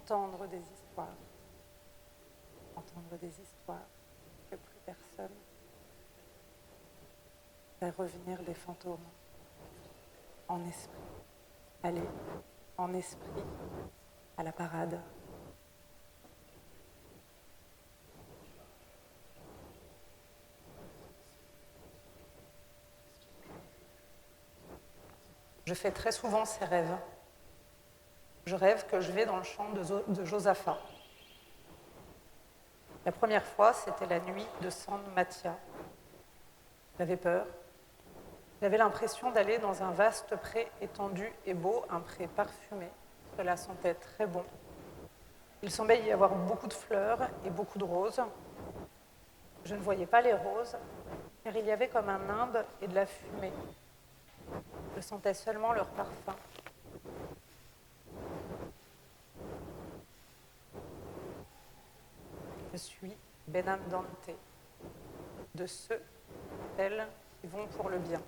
entendre des histoires que plus personne fait revenir les fantômes en esprit, aller en esprit à la parade. Je fais très souvent ces rêves. Je rêve que je vais dans le champ de Josaphat. La première fois, c'était la nuit de San Matia. J'avais peur. J'avais l'impression d'aller dans un vaste pré étendu et beau, un pré parfumé. Cela sentait très bon. Il semblait y avoir beaucoup de fleurs et beaucoup de roses. Je ne voyais pas les roses, car il y avait comme un nimbe et de la fumée. Je sentais seulement leur parfum. Je suis Benandante, de ceux, elles, qui vont pour le bien.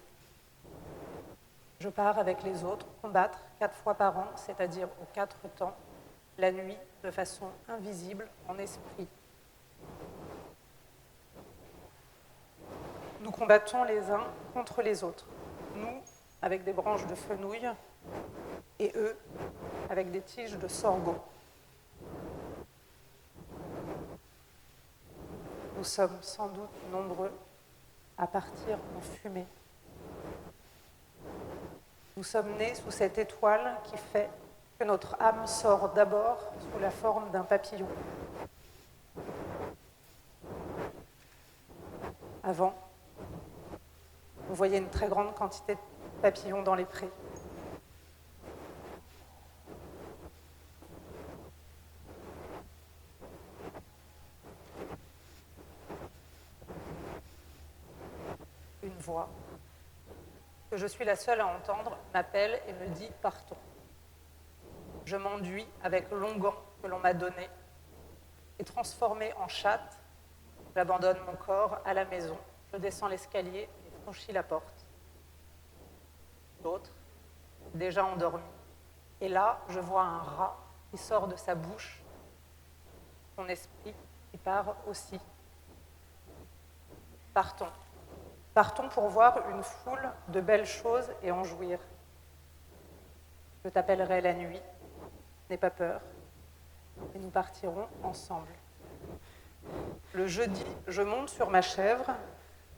Je pars avec les autres combattre 4 fois par an, c'est-à-dire aux 4 temps, la nuit, de façon invisible, en esprit. Nous combattons les uns contre les autres. Nous, avec des branches de fenouil, et eux, avec des tiges de sorgho. Nous sommes sans doute nombreux à partir en fumée. Nous sommes nés sous cette étoile qui fait que notre âme sort d'abord sous la forme d'un papillon. Avant, vous voyez une très grande quantité de papillons dans les prés. Une voix, que je suis la seule à entendre, m'appelle et me dit « Partons ». Je m'enduis avec l'onguent que l'on m'a donné et transformé en chatte, j'abandonne mon corps à la maison, je descends l'escalier et franchis la porte. L'autre, déjà endormi, et là, je vois un rat qui sort de sa bouche, son esprit qui part aussi. Partons. Partons pour voir une foule de belles choses et en jouir. Je t'appellerai la nuit, n'aie pas peur, et nous partirons ensemble. Le jeudi, je monte sur ma chèvre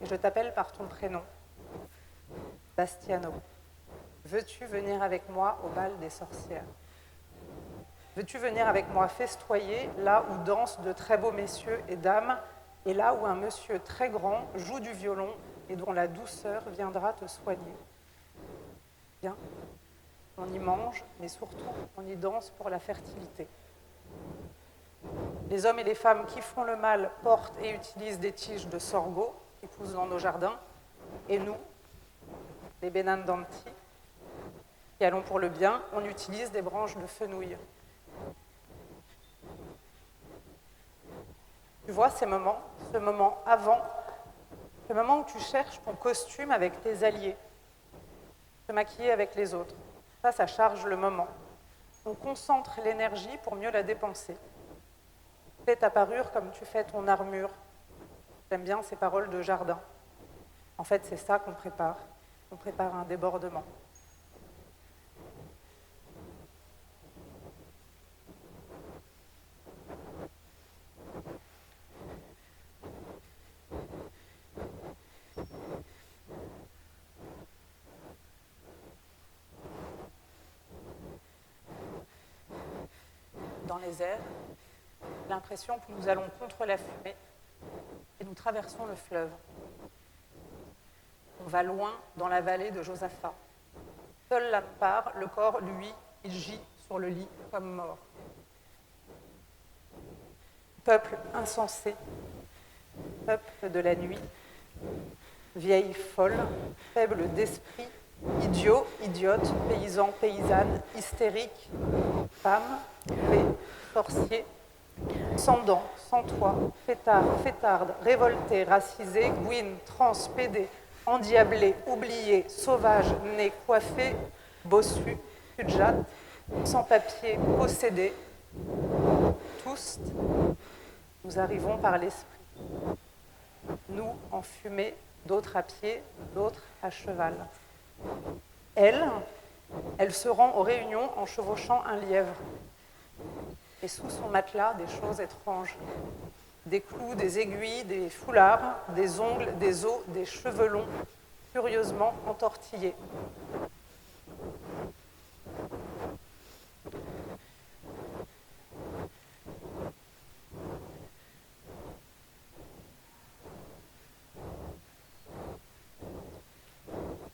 et je t'appelle par ton prénom, Bastiano. Veux-tu venir avec moi au bal des sorcières? Veux-tu venir avec moi festoyer là où dansent de très beaux messieurs et dames et là où un monsieur très grand joue du violon et dont la douceur viendra te soigner? Viens, on y mange, mais surtout on y danse pour la fertilité. Les hommes et les femmes qui font le mal portent et utilisent des tiges de sorgho qui poussent dans nos jardins, et nous, les Benandanti, qui allons pour le bien, on utilise des branches de fenouil. Tu vois ce moment avant, ce moment où tu cherches ton costume avec tes alliés, te maquiller avec les autres. Ça charge le moment. On concentre l'énergie pour mieux la dépenser. Fais ta parure comme tu fais ton armure. J'aime bien ces paroles de Jardin. En fait, c'est ça qu'on prépare. On prépare un débordement. Dans les airs, l'impression que nous allons contre la fumée et nous traversons le fleuve. On va loin dans la vallée de Josaphat. Seule l'âme part, le corps, lui, il gît sur le lit comme mort. Peuple insensé, peuple de la nuit, vieille folle, faible d'esprit, idiot, idiote, paysan, paysanne, hystérique, femme, fée, sorcier, sans dents, sans toit, fêtard, fêtarde, révolté, racisé, gouine, trans, pédé, endiablé, oublié, sauvage, né, coiffé, bossu, sujat, sans papier, possédé, Tous, nous arrivons par l'esprit. Nous en fumée, d'autres à pied, d'autres à cheval. Elle se rend aux réunions en chevauchant un lièvre. Et sous son matelas, des choses étranges. Des clous, des aiguilles, des foulards, des ongles, des os, des cheveux longs, curieusement entortillés.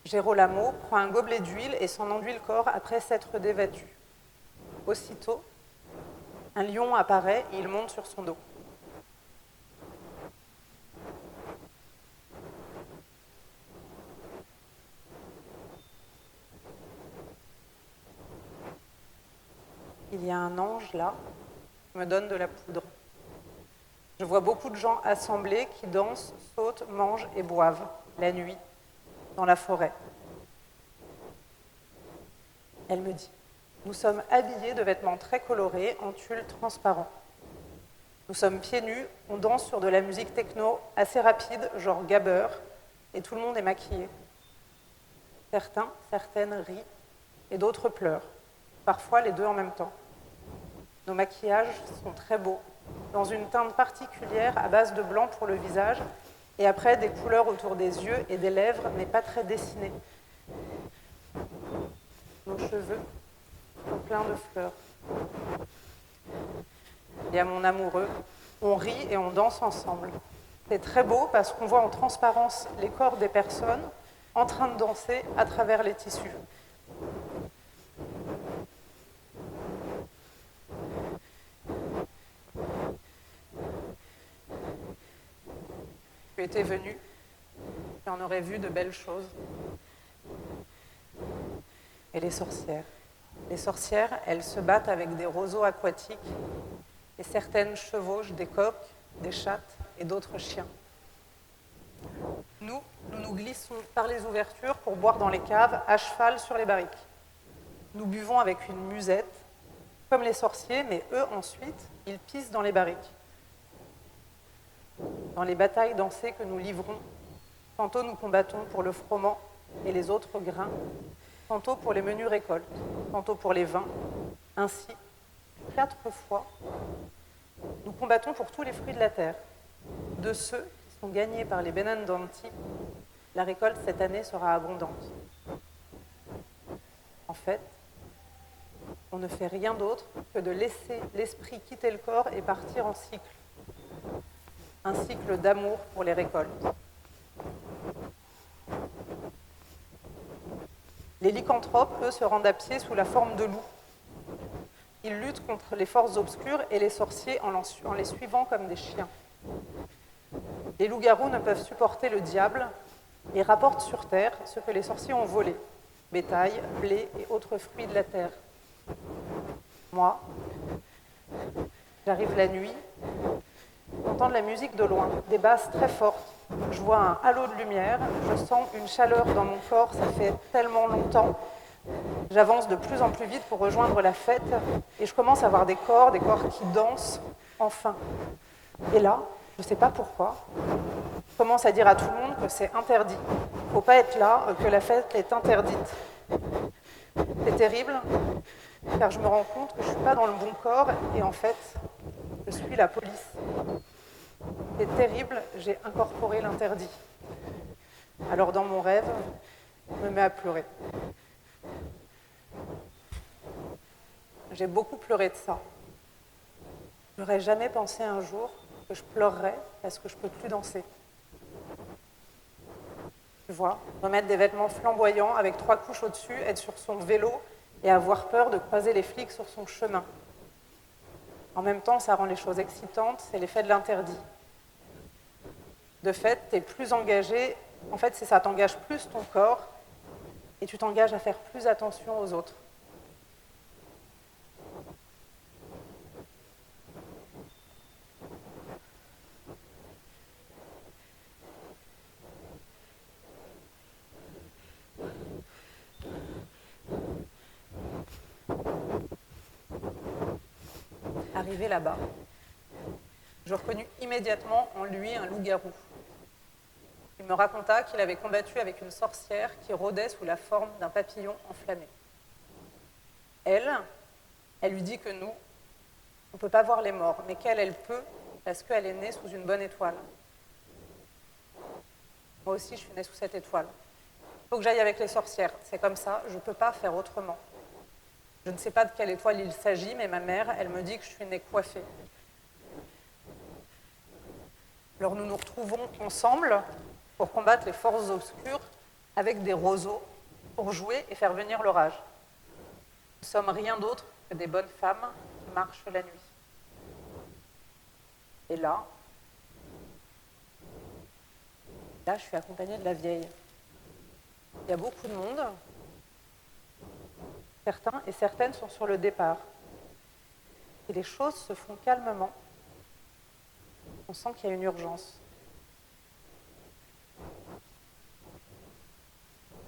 Gérolamo prend un gobelet d'huile et s'en enduit le corps après s'être dévêtu. Aussitôt, un lion apparaît et il monte sur son dos. Il y a un ange là qui me donne de la poudre. Je vois beaucoup de gens assemblés qui dansent, sautent, mangent et boivent la nuit dans la forêt. Elle me dit, nous sommes habillés de vêtements très colorés en tulle transparent. Nous sommes pieds nus, on danse sur de la musique techno assez rapide, genre gabber, et tout le monde est maquillé. Certaines rient, et d'autres pleurent, parfois les deux en même temps. Nos maquillages sont très beaux, dans une teinte particulière à base de blanc pour le visage, et après des couleurs autour des yeux et des lèvres, mais pas très dessinées. Nos cheveux sont pleins de fleurs. Et à mon amoureux, on rit et on danse ensemble. C'est très beau parce qu'on voit en transparence les corps des personnes en train de danser à travers les tissus. Tu étais venu, tu en aurais vu de belles choses. Et les sorcières. Les sorcières, elles se battent avec des roseaux aquatiques et certaines chevauchent des coqs, des chattes et d'autres chiens. Nous nous glissons par les ouvertures pour boire dans les caves, à cheval sur les barriques. Nous buvons avec une musette, comme les sorciers, mais eux, ensuite, ils pissent dans les barriques. Dans les batailles dansées que nous livrons, tantôt nous combattons pour le froment et les autres grains, tantôt pour les menues récoltes, tantôt pour les vins. Ainsi, 4 fois, nous combattons pour tous les fruits de la terre. De ceux qui sont gagnés par les Benandanti, la récolte cette année sera abondante. En fait, on ne fait rien d'autre que de laisser l'esprit quitter le corps et partir en cycle. Un cycle d'amour pour les récoltes. Les lycanthropes, eux, se rendent à pied sous la forme de loups. Ils luttent contre les forces obscures et les sorciers en les suivant comme des chiens. Les loups-garous ne peuvent supporter le diable et rapportent sur terre ce que les sorciers ont volé, bétail, blé et autres fruits de la terre. Moi, j'arrive la nuit, j'entends de la musique de loin, des basses très fortes. Je vois un halo de lumière, je sens une chaleur dans mon corps, ça fait tellement longtemps. J'avance de plus en plus vite pour rejoindre la fête et je commence à voir des corps qui dansent, enfin. Et là, je ne sais pas pourquoi, je commence à dire à tout le monde que c'est interdit. Il ne faut pas être là, que la fête est interdite. C'est terrible, car je me rends compte que je ne suis pas dans le bon corps et en fait, je suis la police. C'est terrible, j'ai incorporé l'interdit. Alors dans mon rêve, je me mets à pleurer. J'ai beaucoup pleuré de ça. Je n'aurais jamais pensé un jour que je pleurerais parce que je ne peux plus danser. Tu vois, remettre des vêtements flamboyants avec 3 couches au-dessus, être sur son vélo et avoir peur de croiser les flics sur son chemin. En même temps, ça rend les choses excitantes, c'est l'effet de l'interdit. De fait, tu es plus engagé, en fait, ça t'engage plus ton corps et tu t'engages à faire plus attention aux autres. Arrivé là-bas, je reconnus immédiatement en lui un loup-garou. Il me raconta qu'il avait combattu avec une sorcière qui rôdait sous la forme d'un papillon enflammé. Elle lui dit que nous, on ne peut pas voir les morts, mais qu'elle, elle peut, parce qu'elle est née sous une bonne étoile. Moi aussi, je suis née sous cette étoile. Il faut que j'aille avec les sorcières. C'est comme ça, je ne peux pas faire autrement. Je ne sais pas de quelle étoile il s'agit, mais ma mère, elle me dit que je suis née coiffée. Alors nous nous retrouvons ensemble pour combattre les forces obscures avec des roseaux pour jouer et faire venir l'orage. Nous ne sommes rien d'autre que des bonnes femmes qui marchent la nuit. Et là, je suis accompagnée de la vieille. Il y a beaucoup de monde. Certains et certaines sont sur le départ. Et les choses se font calmement. On sent qu'il y a une urgence.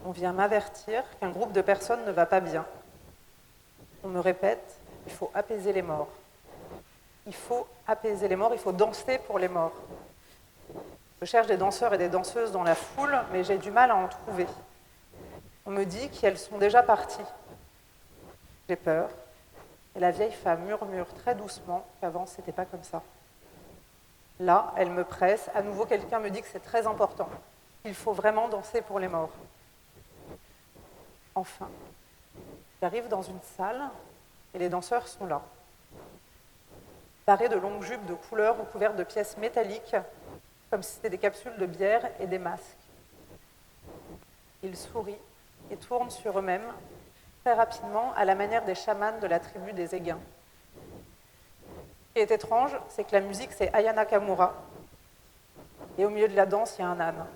On vient m'avertir qu'un groupe de personnes ne va pas bien. On me répète, il faut apaiser les morts. Il faut apaiser les morts, il faut danser pour les morts. Je cherche des danseurs et des danseuses dans la foule, mais j'ai du mal à en trouver. On me dit qu'elles sont déjà parties. J'ai peur. Et la vieille femme murmure très doucement qu'avant, ce n'était pas comme ça. Là, elle me presse. À nouveau, quelqu'un me dit que c'est très important. Il faut vraiment danser pour les morts. Enfin, j'arrive dans une salle et les danseurs sont là. Parés de longues jupes de couleur recouvertes de pièces métalliques, comme si c'était des capsules de bière et des masques. Ils sourient et tournent sur eux-mêmes, très rapidement, à la manière des chamans de la tribu des Éguins. Ce qui est étrange, c'est que la musique, c'est Aya Nakamura, et au milieu de la danse, il y a un âne.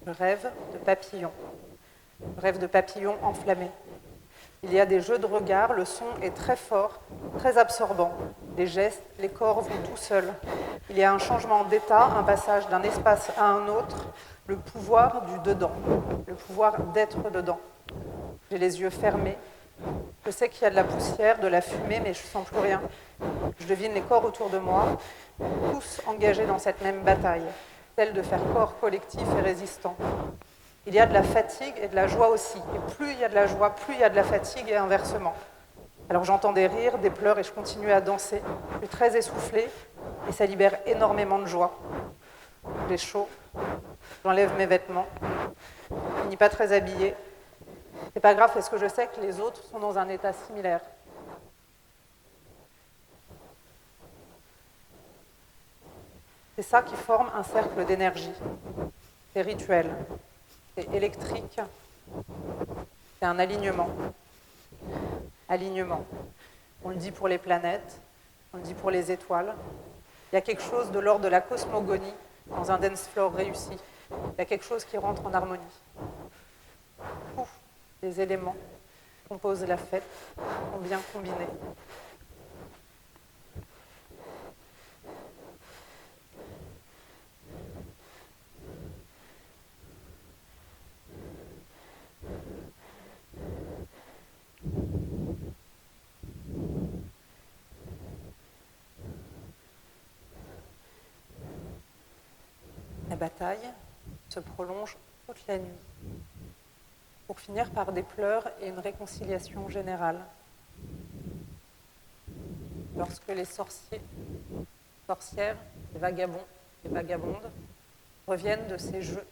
Je rêve de papillons. Je rêve de papillons enflammés. Il y a des jeux de regard, le son est très fort, très absorbant. Les gestes, les corps vont tout seuls. Il y a un changement d'état, un passage d'un espace à un autre, le pouvoir du dedans, le pouvoir d'être dedans. J'ai les yeux fermés. Je sais qu'il y a de la poussière, de la fumée, mais je ne sens plus rien. Je devine les corps autour de moi, tous engagés dans cette même bataille, celle de faire corps collectif et résistant. Il y a de la fatigue et de la joie aussi. Et plus il y a de la joie, plus il y a de la fatigue et inversement. Alors j'entends des rires, des pleurs et je continue à danser. Je suis très essoufflée et ça libère énormément de joie. J'ai chaud, j'enlève mes vêtements, je finis pas très habillée. C'est pas grave parce que je sais que les autres sont dans un état similaire. C'est ça qui forme un cercle d'énergie. C'est rituel, c'est électrique, c'est un alignement. Alignement. On le dit pour les planètes, on le dit pour les étoiles. Il y a quelque chose de l'ordre de la cosmogonie dans un dance floor réussi. Il y a quelque chose qui rentre en harmonie. Tous les éléments composent la fête, sont bien combinés. La bataille se prolonge toute la nuit, pour finir par des pleurs et une réconciliation générale. Lorsque les sorciers, sorcières, les vagabonds et vagabondes reviennent de ces jeux,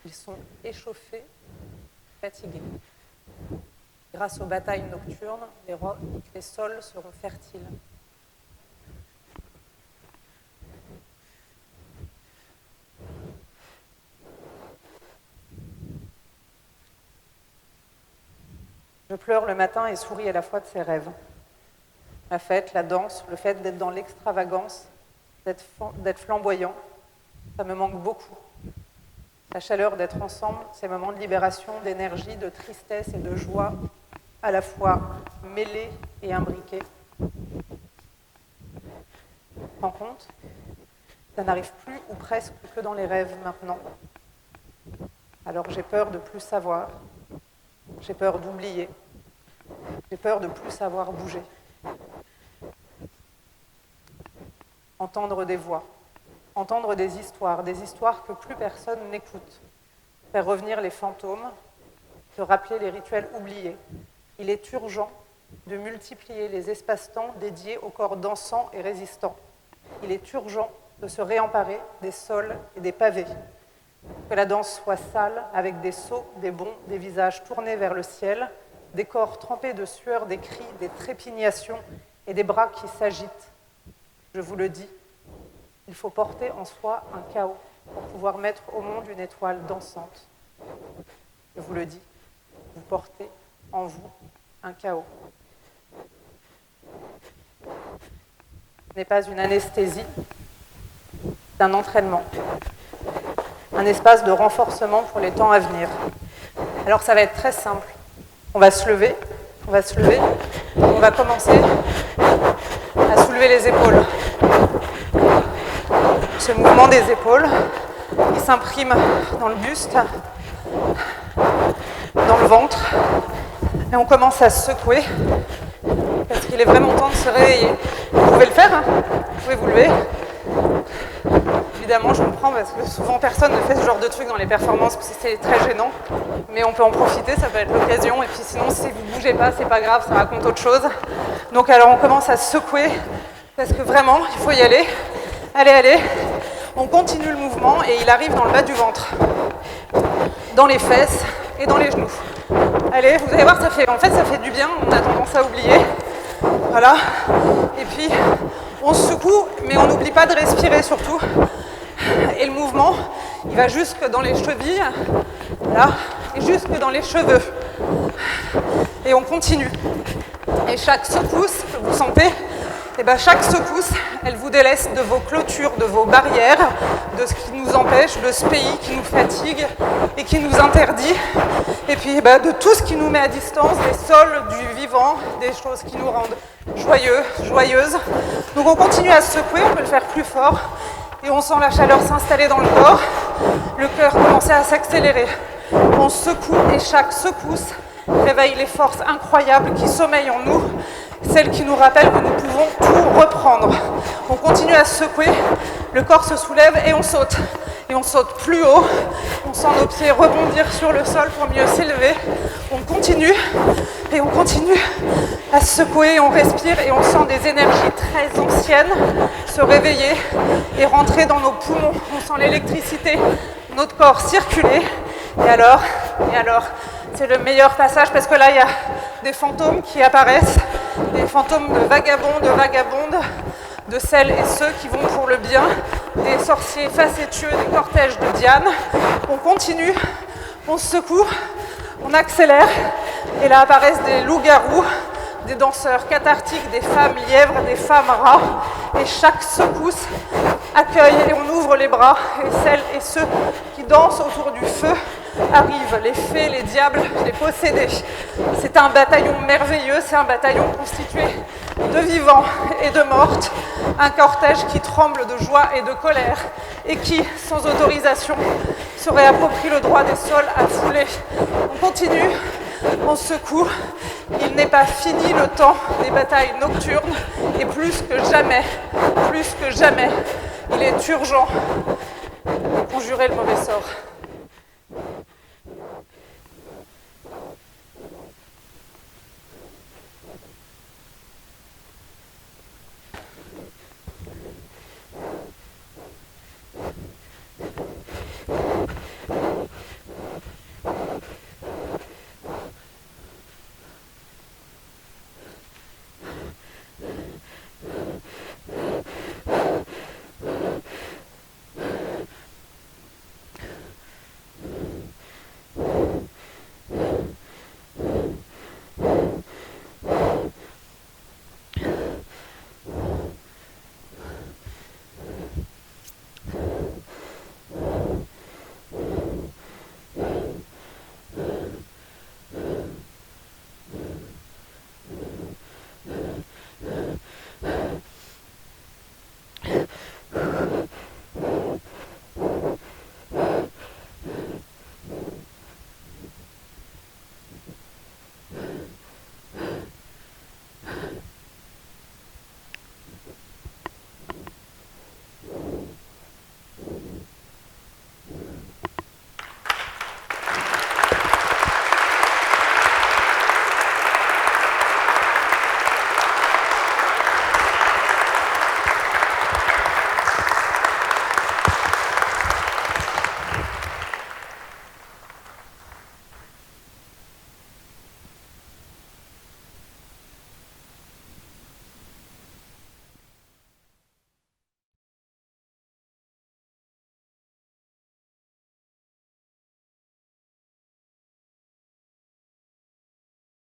ils sont échauffés, fatigués. Grâce aux batailles nocturnes, les sols seront fertiles. Je pleure le matin et souris à la fois de ces rêves. La fête, la danse, le fait d'être dans l'extravagance, d'être flamboyant, ça me manque beaucoup. La chaleur d'être ensemble, ces moments de libération, d'énergie, de tristesse et de joie, à la fois mêlés et imbriqués. Tu te rends compte ? Ça n'arrive plus ou presque que dans les rêves maintenant. Alors j'ai peur de plus savoir, j'ai peur d'oublier, j'ai peur de plus savoir bouger. Entendre des voix, entendre des histoires que plus personne n'écoute, faire revenir les fantômes, se rappeler les rituels oubliés. Il est urgent de multiplier les espaces-temps dédiés aux corps dansants et résistants. Il est urgent de se réemparer des sols et des pavés. Que la danse soit sale, avec des sauts, des bonds, des visages tournés vers le ciel, des corps trempés de sueur, des cris, des trépignations et des bras qui s'agitent. Je vous le dis, il faut porter en soi un chaos pour pouvoir mettre au monde une étoile dansante. Je vous le dis, vous portez en vous un chaos. Ce n'est pas une anesthésie, c'est un entraînement, un espace de renforcement pour les temps à venir. Alors ça va être très simple. On va se lever, on va commencer à soulever les épaules. Ce mouvement des épaules, il s'imprime dans le buste, dans le ventre, et on commence à se secouer, parce qu'il est vraiment temps de se réveiller. Vous pouvez le faire, hein ? Vous pouvez vous lever. Évidemment, je comprends, parce que souvent personne ne fait ce genre de truc dans les performances, parce que c'est très gênant, mais on peut en profiter, ça peut être l'occasion, et puis sinon, si vous ne bougez pas, c'est pas grave, ça raconte autre chose. Donc alors, on commence à se secouer, parce que vraiment, il faut y aller. Allez, on continue le mouvement et il arrive dans le bas du ventre, dans les fesses et dans les genoux. Allez, vous allez voir, ça fait du bien, on a tendance à oublier. Voilà, et puis on se secoue, mais on n'oublie pas de respirer surtout. Et le mouvement, il va jusque dans les chevilles, là, et jusque dans les cheveux. Et on continue. Et chaque secousse que vous sentez, et bien chaque secousse, elle vous délaisse de vos clôtures, de vos barrières, de ce qui nous empêche, de ce pays qui nous fatigue et qui nous interdit, et puis de tout ce qui nous met à distance, des sols, du vivant, des choses qui nous rendent joyeux, joyeuses. Donc on continue à se secouer, on peut le faire plus fort, et on sent la chaleur s'installer dans le corps, le cœur commencer à s'accélérer. On secoue et chaque secousse réveille les forces incroyables qui sommeillent en nous, celles qui nous rappellent que nous pouvons tout reprendre. On continue à se secouer, le corps se soulève et on saute. Et on saute plus haut, on sent nos pieds rebondir sur le sol pour mieux s'élever. On continue et on continue à se secouer, on respire et on sent des énergies très anciennes se réveiller et rentrer dans nos poumons. On sent l'électricité, notre corps circuler. Et alors, c'est le meilleur passage parce que là, il y a des fantômes qui apparaissent, des fantômes de vagabonds, de vagabondes, de celles et ceux qui vont pour le bien, des sorciers facétieux, des cortèges de Diane. On continue, on se secoue, on accélère, et là apparaissent des loups-garous, des danseurs cathartiques, des femmes lièvres, des femmes rats, et chaque secousse accueille et on ouvre les bras, et celles et ceux qui dansent autour du feu arrivent, les fées, les diables, les possédés. C'est un bataillon merveilleux, c'est un bataillon constitué de vivants et de mortes, un cortège qui tremble de joie et de colère et qui, sans autorisation, se réapproprie le droit des sols à fouler. On continue, on secoue, il n'est pas fini le temps des batailles nocturnes et plus que jamais, il est urgent de conjurer le mauvais sort.